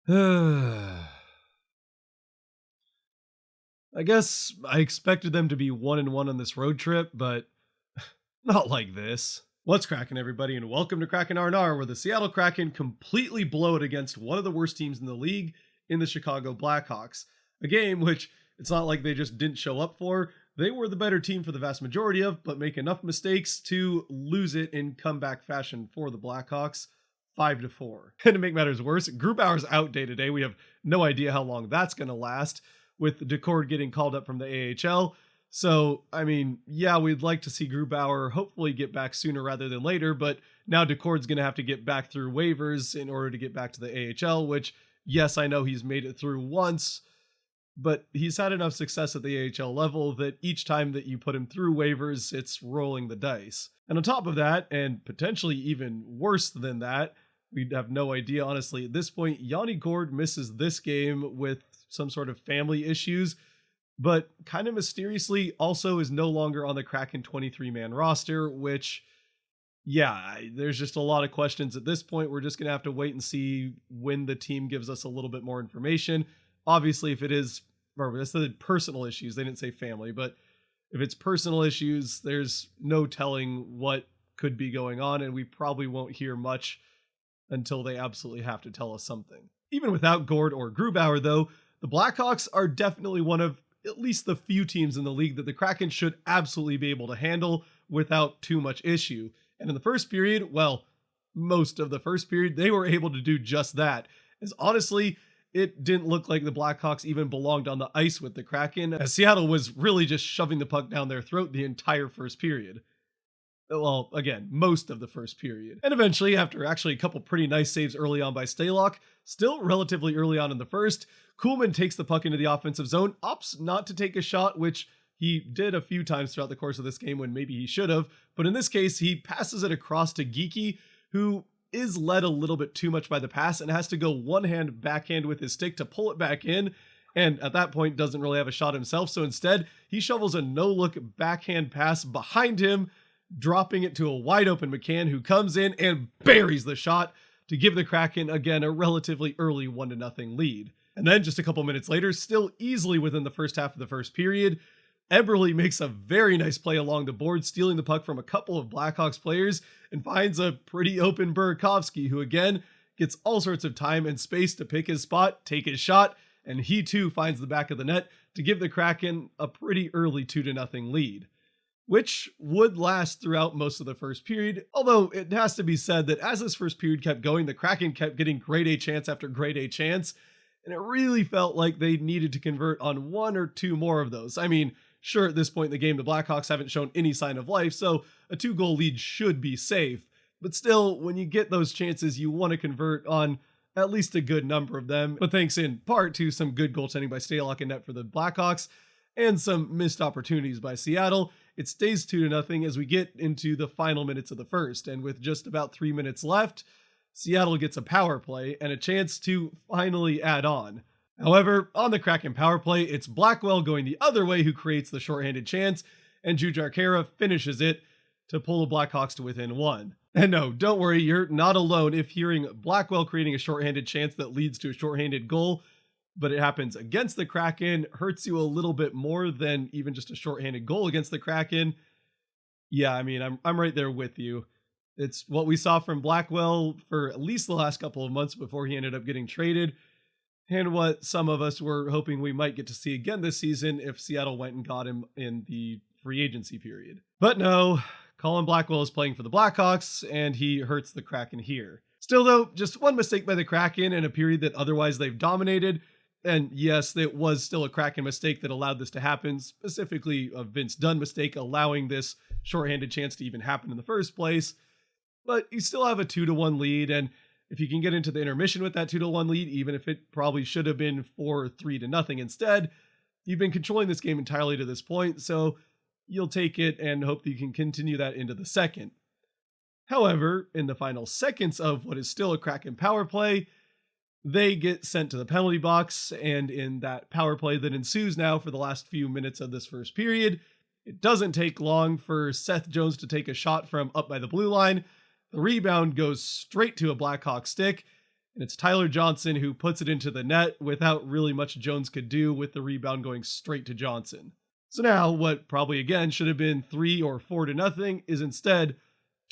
I guess I expected them to be 1-1 on this road trip, but not like this. What's cracking, everybody, and welcome to Kraken R&R, where the Seattle Kraken completely blow it against one of the worst teams in the league in the Chicago Blackhawks. A game which it's not like they just didn't show up for. They were the better team for the vast majority of, but make enough mistakes to lose it in comeback fashion for the Blackhawks. 5-4. And to make matters worse, Grubauer's out day to day. We have no idea how long that's going to last, with Decord getting called up from the AHL. So, I mean, yeah, we'd like to see Grubauer hopefully get back sooner rather than later, but now Decord's going to have to get back through waivers in order to get back to the AHL, which, yes, I know he's made it through once, but he's had enough success at the AHL level that each time that you put him through waivers, it's rolling the dice. And on top of that, and potentially even worse than that, we have no idea, honestly, at this point, Yanni Gourde misses this game with some sort of family issues, but kind of mysteriously also is no longer on the Kraken 23-man roster, which, yeah, there's just a lot of questions at this point. We're just going to have to wait and see when the team gives us a little bit more information. Obviously, if it is, or I said personal issues, they didn't say family, but if it's personal issues, there's no telling what could be going on, and we probably won't hear much until they absolutely have to tell us something. Even without Gourde or Grubauer, though, the Blackhawks are definitely one of at least the few teams in the league that the Kraken should absolutely be able to handle without too much issue. And in the first period, well, most of the first period, they were able to do just that. As honestly, it didn't look like the Blackhawks even belonged on the ice with the Kraken, as Seattle was really just shoving the puck down their throat the entire first period. Well, again, most of the first period. And eventually, after actually a couple pretty nice saves early on by Stalock, still relatively early on in the first, Kuhlman takes the puck into the offensive zone, opts not to take a shot, which he did a few times throughout the course of this game when maybe he should have, but in this case, he passes it across to Geekie, who is led a little bit too much by the pass and has to go one-hand backhand with his stick to pull it back in, and at that point doesn't really have a shot himself, so instead, he shovels a no-look backhand pass behind him, dropping it to a wide-open McCann, who comes in and buries the shot to give the Kraken, again, a relatively early 1-0 lead. And then just a couple minutes later, still easily within the first half of the first period, Eberle makes a very nice play along the board, stealing the puck from a couple of Blackhawks players and finds a pretty open Burakovsky, who again gets all sorts of time and space to pick his spot, take his shot, and he too finds the back of the net to give the Kraken a pretty early 2-0 lead, which would last throughout most of the first period, although it has to be said that as this first period kept going, the Kraken kept getting grade A chance after grade A chance, and it really felt like they needed to convert on one or two more of those. I mean, sure, at this point in the game, the Blackhawks haven't shown any sign of life, so a 2-goal lead should be safe. But still, when you get those chances, you want to convert on at least a good number of them. But thanks in part to some good goaltending by Stalock and net for the Blackhawks, and some missed opportunities by Seattle, it stays 2-0 as we get into the final minutes of the first. And with just about 3 minutes left, Seattle gets a power play and a chance to finally add on. However, on the Kraken power play, it's Blackwell going the other way who creates the shorthanded chance, and Jujhar Khaira finishes it to pull the Blackhawks to within one. And no, don't worry, you're not alone if hearing Blackwell creating a shorthanded chance that leads to a shorthanded goal, but it happens against the Kraken, hurts you a little bit more than even just a shorthanded goal against the Kraken. Yeah, I mean, I'm right there with you. It's what we saw from Blackwell for at least the last couple of months before he ended up getting traded, and what some of us were hoping we might get to see again this season if Seattle went and got him in the free agency period. But no, Colin Blackwell is playing for the Blackhawks, and he hurts the Kraken here. Still though, just one mistake by the Kraken in a period that otherwise they've dominated, and yes, it was still a Kraken mistake that allowed this to happen, specifically a Vince Dunn mistake allowing this shorthanded chance to even happen in the first place, but you still have a 2-1 lead, and if you can get into the intermission with that 2-1 lead, even if it probably should have been 4-3-0 instead, you've been controlling this game entirely to this point, so you'll take it and hope that you can continue that into the second. However, in the final seconds of what is still a Kraken power play, they get sent to the penalty box, and in that power play that ensues now for the last few minutes of this first period, it doesn't take long for Seth Jones to take a shot from up by the blue line. The rebound goes straight to a Blackhawk stick, And it's Tyler Johnson who puts it into the net without really much Jones could do, with the rebound going straight to Johnson. So now what probably again should have been 3 or 4-0 is instead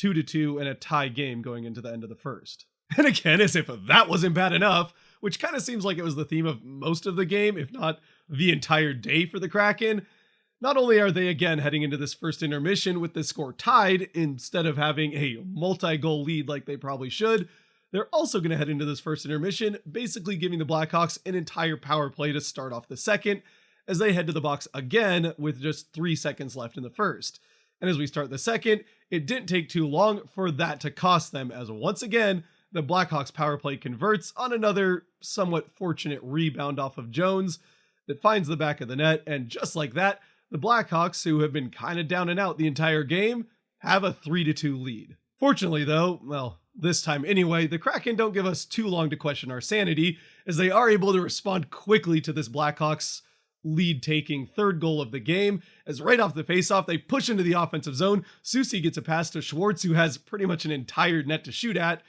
2-2 and a tie game going into the end of the first. And again, as if that wasn't bad enough, which kind of seems like it was the theme of most of the game, if not the entire day for the Kraken, not only are they again heading into this first intermission with the score tied instead of having a multi-goal lead like they probably should, they're also going to head into this first intermission basically giving the Blackhawks an entire power play to start off the second, as they head to the box again with just 3 seconds left in the first. And as we start the second, it didn't take too long for that to cost them, as once again, the Blackhawks power play converts on another somewhat fortunate rebound off of Jones that finds the back of the net, and just like that, the Blackhawks, who have been kind of down and out the entire game, have a 3-2 lead. Fortunately though, well, this time anyway, the Kraken don't give us too long to question our sanity, as they are able to respond quickly to this Blackhawks lead-taking third goal of the game, as right off the faceoff, they push into the offensive zone. Soucy gets a pass to Schwartz, who has pretty much an entire net to shoot at.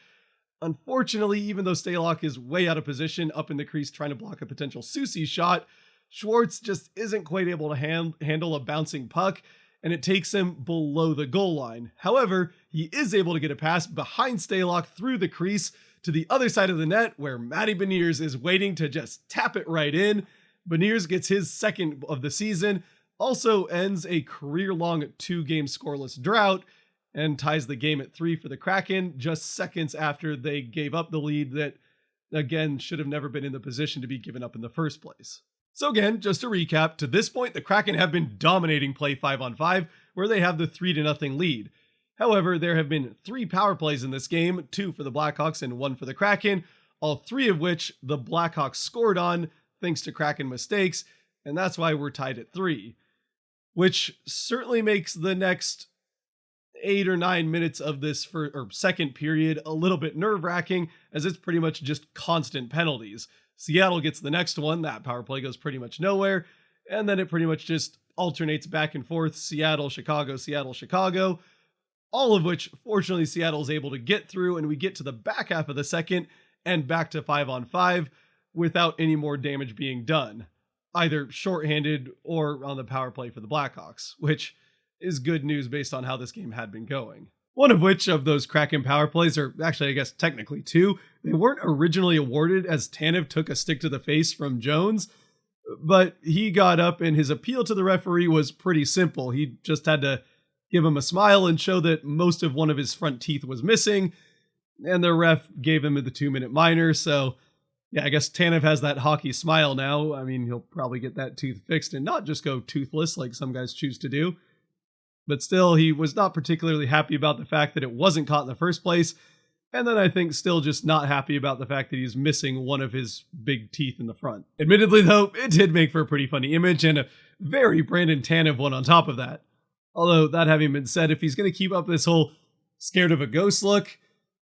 Unfortunately, even though Stalock is way out of position up in the crease trying to block a potential Soucy shot, Schwartz just isn't quite able to handle a bouncing puck, and it takes him below the goal line. However, he is able to get a pass behind Stalock through the crease to the other side of the net, where Matty Beniers is waiting to just tap it right in. Beniers gets his second of the season, also ends a career-long 2-game scoreless drought, and ties the game at 3 for the Kraken, just seconds after they gave up the lead that, again, should have never been in the position to be given up in the first place. So again, just to recap, to this point, the Kraken have been dominating play 5-on-5, where they have the 3-0 lead. However, there have been 3 power plays in this game, 2 for the Blackhawks and 1 for the Kraken, all 3 of which the Blackhawks scored on, thanks to Kraken mistakes, and that's why we're tied at 3. Which certainly makes the next 8 or 9 minutes of this second period a little bit nerve-wracking, as it's pretty much just constant penalties. Seattle gets the next one, that power play goes pretty much nowhere, and then it pretty much just alternates back and forth, Seattle, Chicago, all of which, fortunately, Seattle's able to get through, and we get to the back half of the second, and back to 5-on-5, without any more damage being done, either shorthanded or on the power play for the Blackhawks, which is good news based on how this game had been going. One of which of those Kraken power plays, or actually I guess technically 2, they weren't originally awarded, as Tanev took a stick to the face from Jones, but he got up and his appeal to the referee was pretty simple. He just had to give him a smile and show that most of one of his front teeth was missing, and the ref gave him the 2-minute minor. So yeah, I guess Tanev has that hockey smile now. I mean, he'll probably get that tooth fixed and not just go toothless like some guys choose to do. But still, he was not particularly happy about the fact that it wasn't caught in the first place. And then I think still just not happy about the fact that he's missing one of his big teeth in the front. Admittedly, though, it did make for a pretty funny image, and a very Brandon Tanev one on top of that. Although, that having been said, if he's going to keep up this whole scared of a ghost look,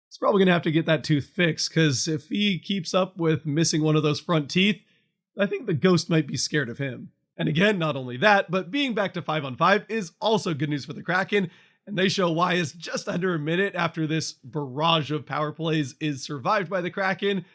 he's probably going to have to get that tooth fixed, because if he keeps up with missing one of those front teeth, I think the ghost might be scared of him. And again, not only that, but being back to 5-on-5 is also good news for the Kraken, and they show why, as just under a minute after this barrage of power plays is survived by the Kraken,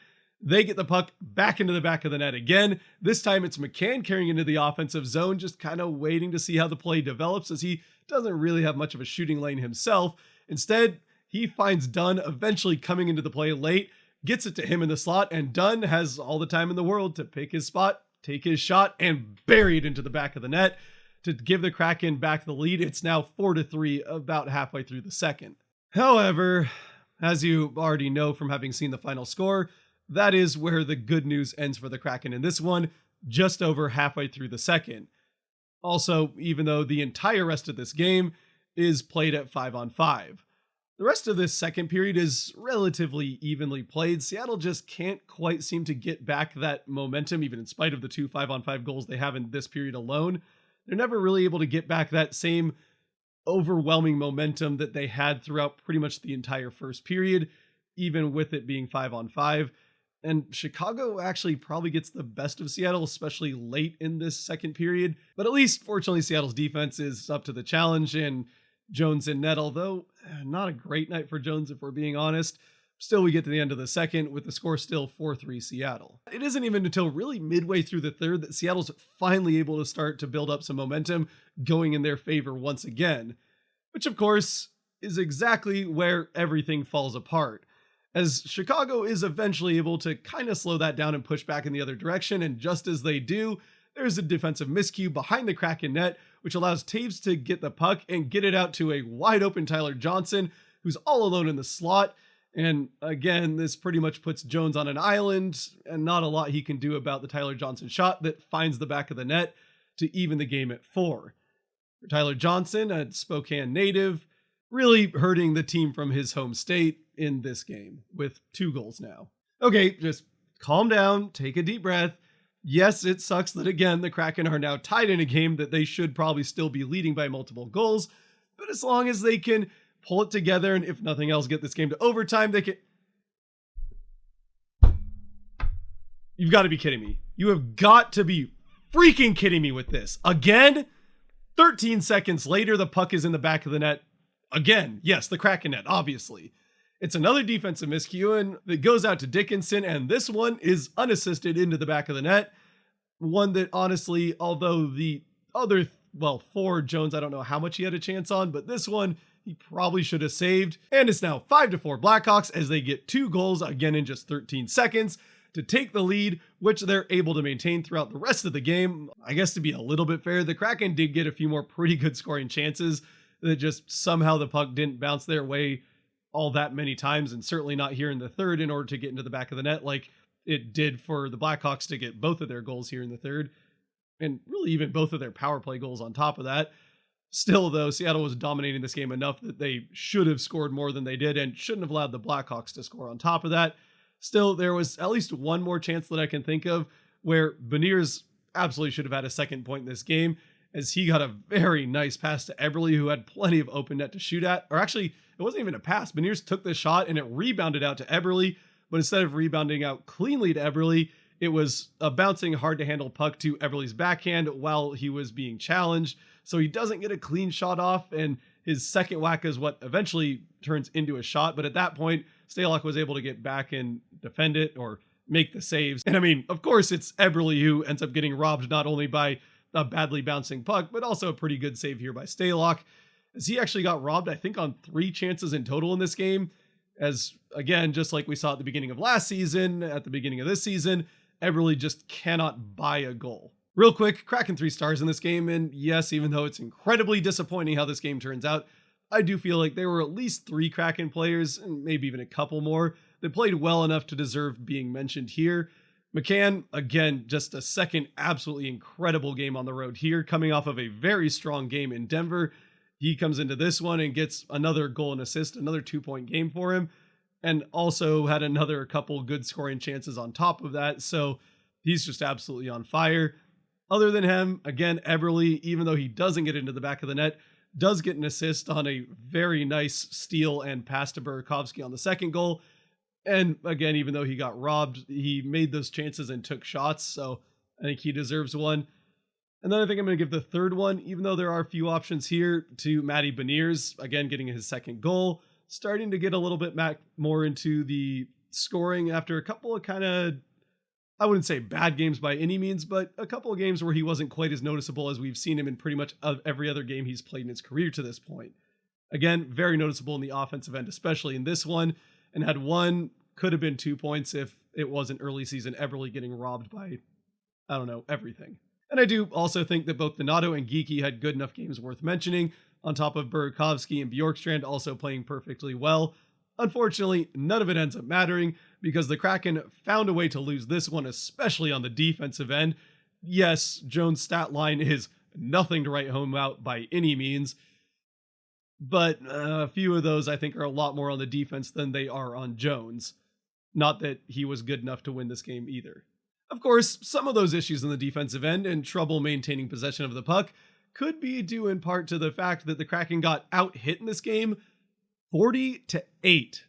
they get the puck back into the back of the net again. This time it's McCann carrying into the offensive zone, just kind of waiting to see how the play develops, as he doesn't really have much of a shooting lane himself. Instead, he finds Dunn eventually coming into the play late, gets it to him in the slot, and Dunn has all the time in the world to pick his spot, take his shot, and bury it into the back of the net to give the Kraken back the lead. It's now 4-3 about halfway through the second. However, as you already know from having seen the final score, that is where the good news ends for the Kraken in this one, just over halfway through the second. Also, even though the entire rest of this game is played at 5-on-5. The rest of this second period is relatively evenly played. Seattle just can't quite seem to get back that momentum, even in spite of the 2 5-on-5 goals they have in this period alone. They're never really able to get back that same overwhelming momentum that they had throughout pretty much the entire first period, even with it being 5-on-5. And Chicago actually probably gets the best of Seattle, especially late in this second period. But at least, fortunately, Seattle's defense is up to the challenge, and Jones in net, although not a great night for Jones if we're being honest. Still, we get to the end of the second with the score still 4-3 Seattle. It isn't even until really midway through the third that Seattle's finally able to start to build up some momentum going in their favor once again, which of course is exactly where everything falls apart, as Chicago is eventually able to kind of slow that down and push back in the other direction, and just as they do, there's a defensive miscue behind the Kraken net, which allows Taves to get the puck and get it out to a wide open Tyler Johnson, who's all alone in the slot. And again, this pretty much puts Jones on an island, and not a lot he can do about the Tyler Johnson shot that finds the back of the net to even the game at 4. For Tyler Johnson, a Spokane native, really hurting the team from his home state in this game with 2 goals now. Okay, just calm down, take a deep breath. Yes, it sucks that again, the Kraken are now tied in a game that they should probably still be leading by multiple goals, but as long as they can pull it together and if nothing else, get this game to overtime, they can... You've got to be kidding me. You have got to be freaking kidding me with this. Again? 13 seconds later, the puck is in the back of the net. Again, yes, the Kraken net, obviously. It's another defensive miscue, and it goes out to Dickinson, and this one is unassisted into the back of the net. One that honestly, although the other, 4 Jones, I don't know how much he had a chance on, but this one he probably should have saved. And it's now 5-4 Blackhawks as they get 2 goals again in just 13 seconds to take the lead, which they're able to maintain throughout the rest of the game. I guess to be a little bit fair, the Kraken did get a few more pretty good scoring chances that just somehow the puck didn't bounce their way all that many times, and certainly not here in the third in order to get into the back of the net like it did for the Blackhawks to get both of their goals here in the third, and really even both of their power play goals on top of that. Still, though, Seattle was dominating this game enough that they should have scored more than they did and shouldn't have allowed the Blackhawks to score on top of that. Still, there was at least one more chance that I can think of where Beniers absolutely should have had a second point in this game, as he got a very nice pass to Eberle, who had plenty of open net to shoot at. Or actually, it wasn't even a pass. Beniers took the shot and it rebounded out to Eberle, but instead of rebounding out cleanly to Eberle, it was a bouncing, hard-to-handle puck to Eberle's backhand while he was being challenged. So he doesn't get a clean shot off, and his second whack is what eventually turns into a shot. But at that point, Stalock was able to get back and defend it or make the saves. And I mean, of course, it's Eberle who ends up getting robbed not only by a badly bouncing puck, but also a pretty good save here by Stalock, as he actually got robbed, I think, on 3 chances in total in this game. As, again, just like we saw at the beginning of last season, at the beginning of this season, Eberle just cannot buy a goal. Real quick, Kraken 3 stars in this game, and yes, even though it's incredibly disappointing how this game turns out, I do feel like there were at least 3 Kraken players, and maybe even a couple more, that played well enough to deserve being mentioned here. McCann, again, just a second absolutely incredible game on the road here, coming off of a very strong game in Denver. He comes into this one and gets another goal and assist, another 2-point game for him, and also had another couple good scoring chances on top of that. So he's just absolutely on fire. Other than him, again, Eberle, even though he doesn't get into the back of the net, does get an assist on a very nice steal and pass to Burakovsky on the second goal. And again, even though he got robbed, he made those chances and took shots. So I think he deserves one. And then I think I'm going to give the third one, even though there are a few options here, to Matty Beniers, again, getting his second goal, starting to get a little bit more into the scoring after a couple of kind of, I wouldn't say bad games by any means, but a couple of games where he wasn't quite as noticeable as we've seen him in pretty much every other game he's played in his career to this point. Again, very noticeable in the offensive end, especially in this one, and had one, could have been 2 points if it wasn't early season Eberle getting robbed by, I don't know, everything. And I do also think that both Donato and Geekie had good enough games worth mentioning, on top of Burakovsky and Bjorkstrand also playing perfectly well. Unfortunately, none of it ends up mattering because the Kraken found a way to lose this one, especially on the defensive end. Yes, Jones' stat line is nothing to write home about by any means, but a few of those I think are a lot more on the defense than they are on Jones. Not that he was good enough to win this game either. Of course, some of those issues on the defensive end and trouble maintaining possession of the puck could be due in part to the fact that the Kraken got out-hit in this game 40-8.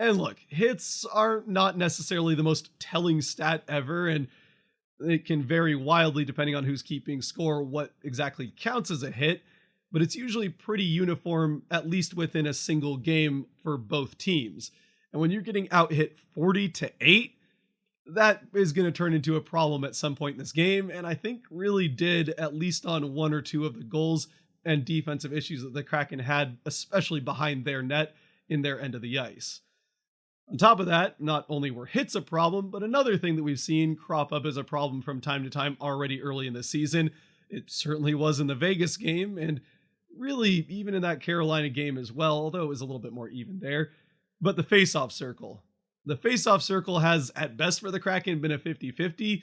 And look, hits are not necessarily the most telling stat ever, and it can vary wildly depending on who's keeping score what exactly counts as a hit, but it's usually pretty uniform, at least within a single game for both teams. And when you're getting out hit 40-8, that is going to turn into a problem at some point in this game. And I think really did, at least on one or two of the goals and defensive issues that the Kraken had, especially behind their net in their end of the ice. On top of that, not only were hits a problem, but another thing that we've seen crop up as a problem from time to time already early in the season. It certainly was in the Vegas game, and really even in that Carolina game as well, although it was a little bit more even there. But the face-off circle. The face-off circle has, at best for the Kraken, been a 50-50,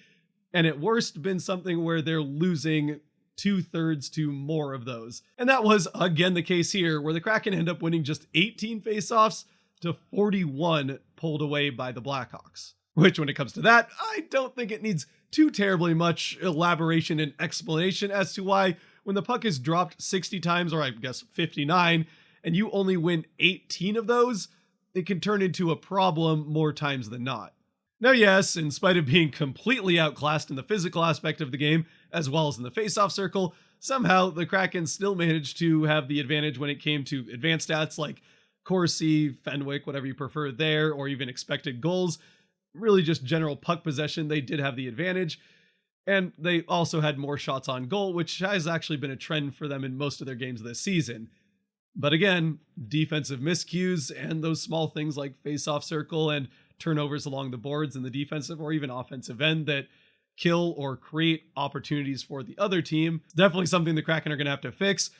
and at worst been something where they're losing 2/3 to more of those. And that was, again, the case here, where the Kraken end up winning just 18 face-offs to 41 pulled away by the Blackhawks. Which, when it comes to that, I don't think it needs too terribly much elaboration and explanation as to why, when the puck is dropped 60 times, or I guess 59, and you only win 18 of those, it can turn into a problem more times than not. Now, yes, in spite of being completely outclassed in the physical aspect of the game, as well as in the face-off circle, somehow the Kraken still managed to have the advantage when it came to advanced stats like Corsi, Fenwick, whatever you prefer there, or even expected goals. Really just general puck possession, they did have the advantage. And they also had more shots on goal, which has actually been a trend for them in most of their games this season. But again, defensive miscues and those small things like face-off circle and turnovers along the boards in the defensive or even offensive end that kill or create opportunities for the other team. It's definitely something the Kraken are going to have to fix,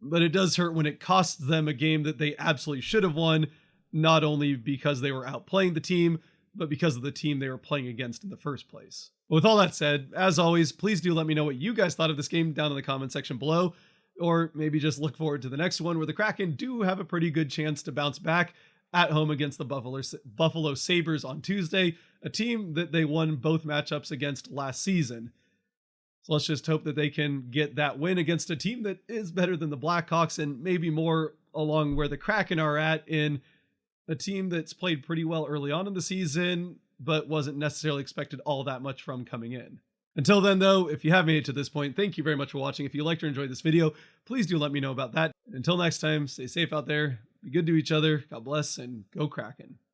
but it does hurt when it costs them a game that they absolutely should have won, not only because they were outplaying the team, but because of the team they were playing against in the first place. With all that said, as always, please do let me know what you guys thought of this game down in the comment section below, or maybe just look forward to the next one where the Kraken do have a pretty good chance to bounce back at home against the Buffalo Sabres on Tuesday, a team that they won both matchups against last season. So let's just hope that they can get that win against a team that is better than the Blackhawks and maybe more along where the Kraken are at, in a team that's played pretty well early on in the season, but wasn't necessarily expected all that much from coming in. Until then, though, if you have made it to this point, thank you very much for watching. If you liked or enjoyed this video, please do let me know about that. Until next time, stay safe out there, be good to each other, God bless, and go Kraken.